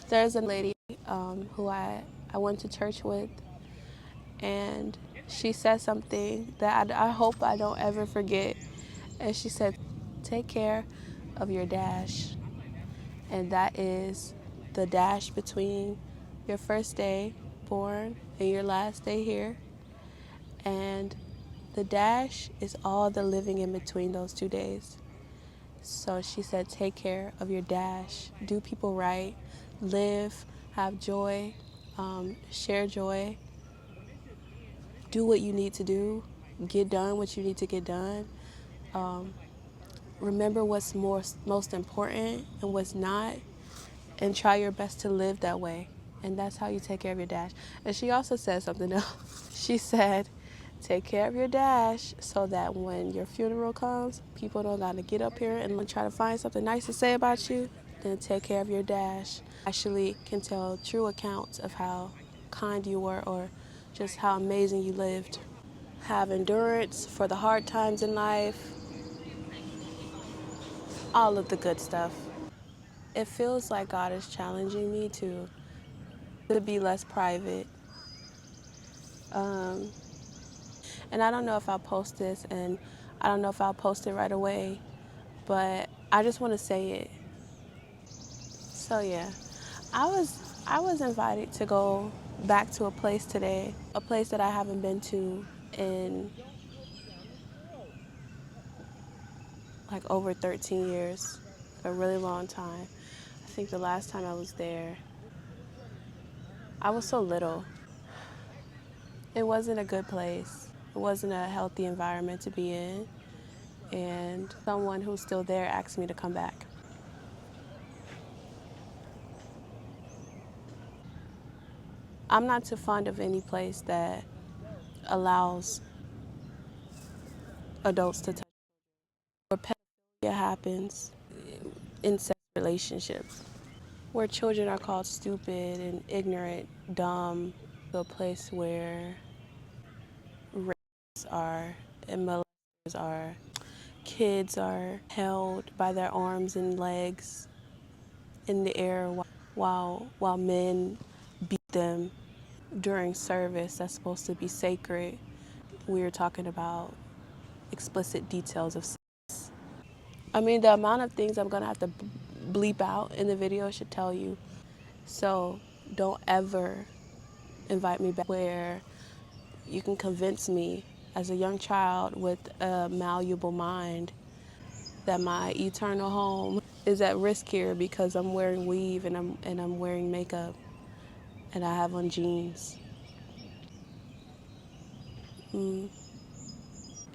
There's a lady who I went to church with, and she said something that I hope I don't ever forget. And she said, take care of your dash. And that is the dash between your first day born and your last day here. And the dash is all the living in between those 2 days. So she said, take care of your dash. Do people right. Live. Have joy. Share joy. Do what you need to do. Get done what you need to get done. Remember what's most important and what's not. And try your best to live that way. And that's how you take care of your dash. And she also said something else. She said, take care of your dash so that when your funeral comes, people don't got to get up here and try to find something nice to say about you. Then take care of your dash. Actually can tell true accounts of how kind you were or just how amazing you lived. Have endurance for the hard times in life. All of the good stuff. It feels like God is challenging me to be less private. And I don't know if I'll post this, and I don't know if I'll post it right away, but I just want to say it. So yeah, I was invited to go back to a place today, a place that I haven't been to in like over 13 years, a really long time. I think the last time I was there, I was so little. It wasn't a good place. It wasn't a healthy environment to be in. And someone who's still there asked me to come back. I'm not too fond of any place that allows adults to touch. Where pedophilia happens, incest relationships, where children are called stupid and ignorant, dumb, to a place where rapists are and molesters are, kids are held by their arms and legs in the air while men beat them during service that's supposed to be sacred. We were talking about explicit details of sex. I mean, the amount of things I'm gonna have to bleep out in the video should tell you. So don't ever invite me back where you can convince me as a young child with a malleable mind that my eternal home is at risk here because I'm wearing weave and I'm wearing makeup and I have on jeans. And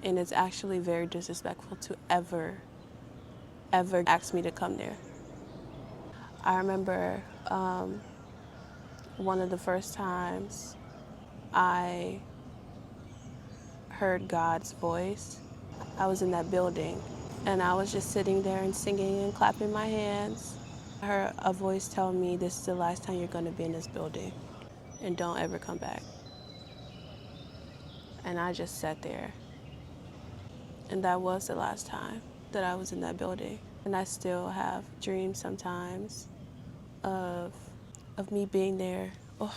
it's actually very disrespectful to ever ask me to come there. I remember one of the first times I heard God's voice. I was in that building and I was just sitting there and singing and clapping my hands. I heard a voice tell me, this is the last time you're going to be in this building and don't ever come back. And I just sat there. And that was the last time that I was in that building. And I still have dreams sometimes of me being there. Oh.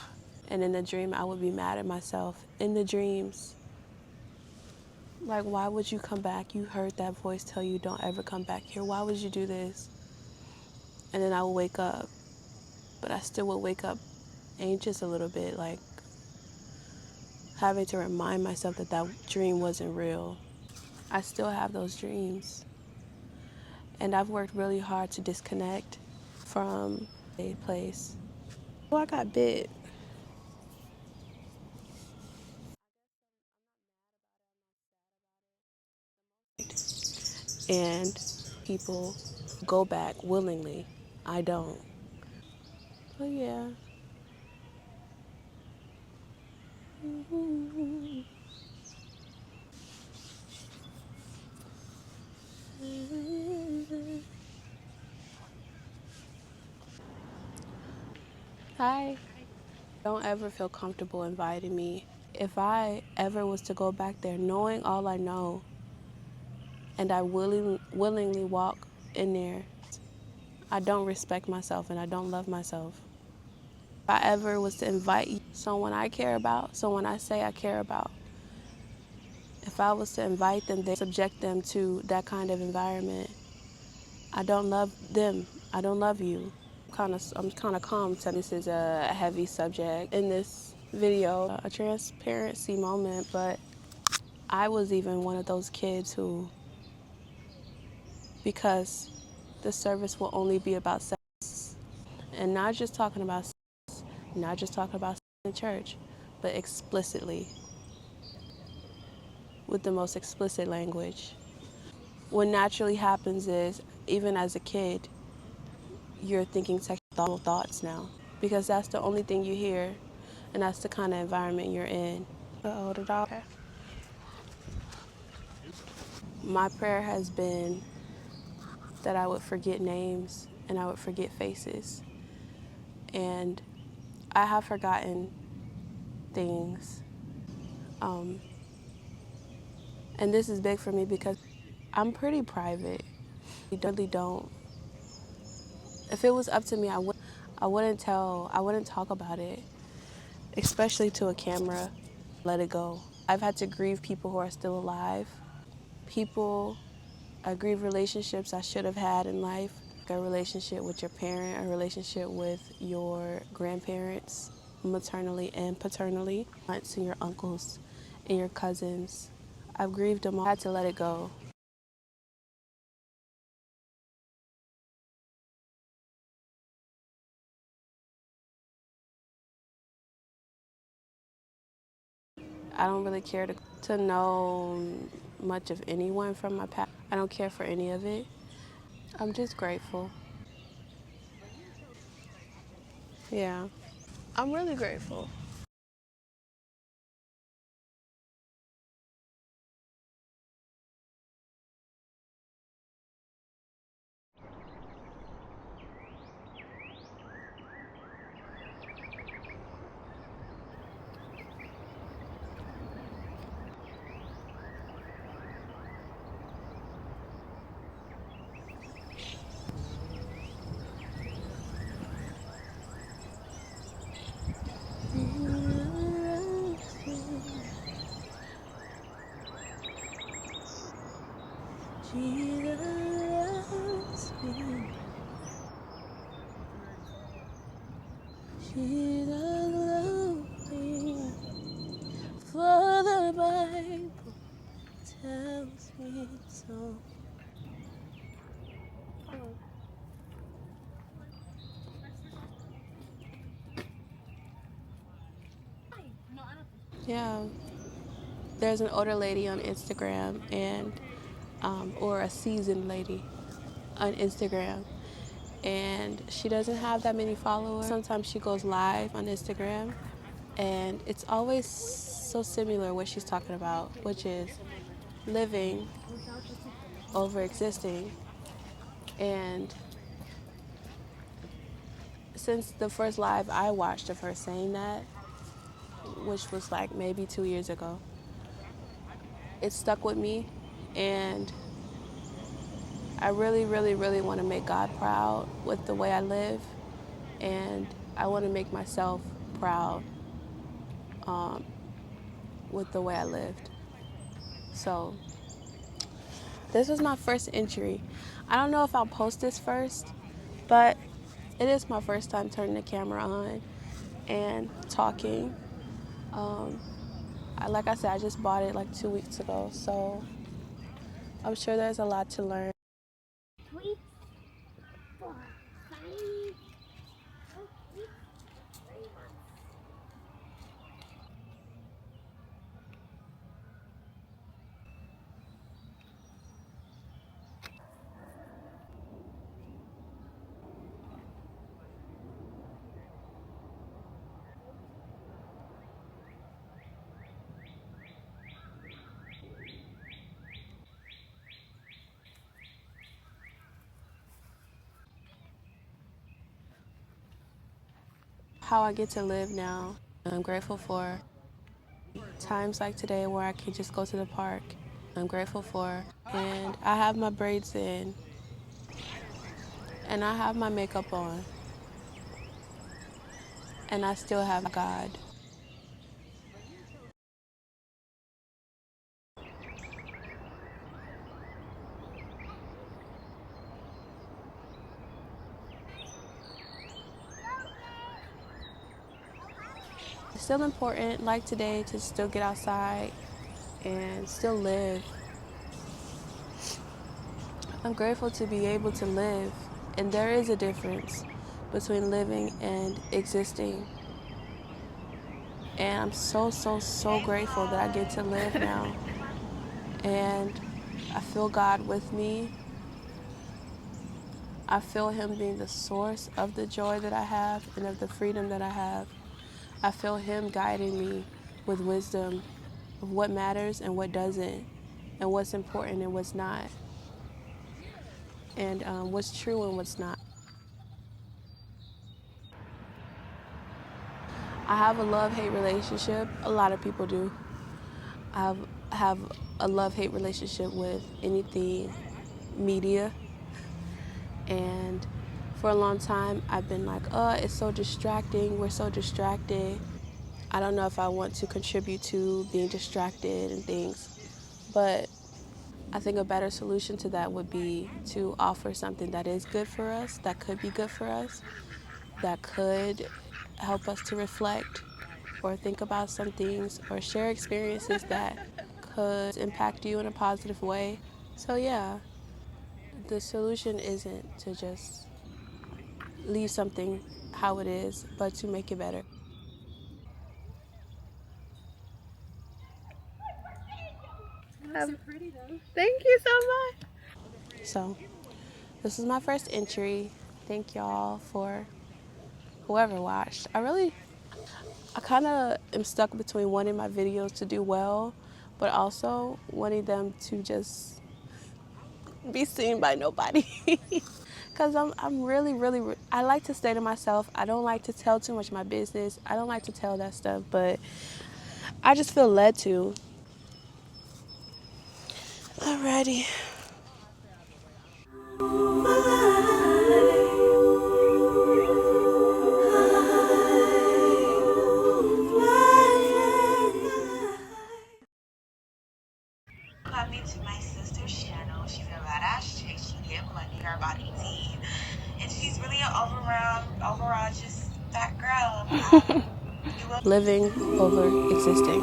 And in the dream, I would be mad at myself. In the dreams, like, why would you come back? You heard that voice tell you don't ever come back here. Why would you do this? And then I would wake up. But I still would wake up anxious a little bit, like having to remind myself that that dream wasn't real. I still have those dreams. And I've worked really hard to disconnect from a place. Oh, I got bit. And people go back willingly. I don't. But yeah. Hi. Don't ever feel comfortable inviting me. If I ever was to go back there knowing all I know and I willingly walk in there, I don't respect myself and I don't love myself. I ever was to invite someone I care about, someone I say I care about, if I was to invite them, they subject them to that kind of environment. I don't love them. I don't love you. I'm kind of calm. So this is a heavy subject in this video, a transparency moment, but I was even one of those kids who, because the service will only be about sex, and not just talking about sex, not just talking about sex in church, but explicitly, with the most explicit language. What naturally happens is, even as a kid, you're thinking sexual thoughts now, because that's the only thing you hear, and that's the kind of environment you're in. The dog. Okay. My prayer has been that I would forget names and I would forget faces. And I have forgotten things. And this is big for me because I'm pretty private. I really don't. If it was up to me, I wouldn't talk about it, especially to a camera. Let it go. I've had to grieve people who are still alive. I grieve relationships I should have had in life. A relationship with your parent, a relationship with your grandparents, maternally and paternally, aunts and your uncles and your cousins. I've grieved them all. I had to let it go. I don't really care to know much of anyone from my past. I don't care for any of it. I'm just grateful. Yeah, I'm really grateful. Jesus, Jesus loves me, for the Bible tells me so. Yeah, there's an older lady on Instagram and or a seasoned lady on Instagram, and she doesn't have that many followers. Sometimes she goes live on Instagram, and it's always so similar what she's talking about, which is living over existing. And since the first live I watched of her saying that, which was like maybe 2 years ago, it stuck with me, and I really, really, really want to make God proud with the way I live, and I want to make myself proud with the way I lived. So this was my first entry. I don't know if I'll post this first, but it is my first time turning the camera on and talking. Like I said, I just bought it like 2 weeks ago, so I'm sure there's a lot to learn. How I get to live now. I'm grateful for times like today where I can just go to the park. I'm grateful for, and I have my braids in, and I have my makeup on. and I still have God. It's still important, like today, to still get outside and still live. I'm grateful to be able to live, and there is a difference between living and existing. And I'm so, so, so grateful that I get to live now. And I feel God with me. I feel Him being the source of the joy that I have and of the freedom that I have. I feel Him guiding me with wisdom of what matters and what doesn't, and what's important and what's not, and what's true and what's not. I have a love-hate relationship. A lot of people do. I have a love-hate relationship with anything media, and for a long time I've been like, it's so distracting, we're so distracted. I don't know if I want to contribute to being distracted and things, but I think a better solution to that would be to offer something that is good for us, that could be good for us, that could help us to reflect or think about some things or share experiences that could impact you in a positive way. So yeah, the solution isn't to just leave something how it is, but to make it better. So pretty though. Thank you so much. So this is my first entry. Thank y'all for whoever watched. I kind of am stuck between wanting my videos to do well, but also wanting them to just be seen by nobody. Because I'm really, I like to stay to myself. I don't like to tell too much of my business. I don't like to tell that stuff, but I just feel led to. Alrighty. Coming to my sister's channel. She's a badass chick. She get money. Her body tea. And she's really an overall just that girl. Living over existing.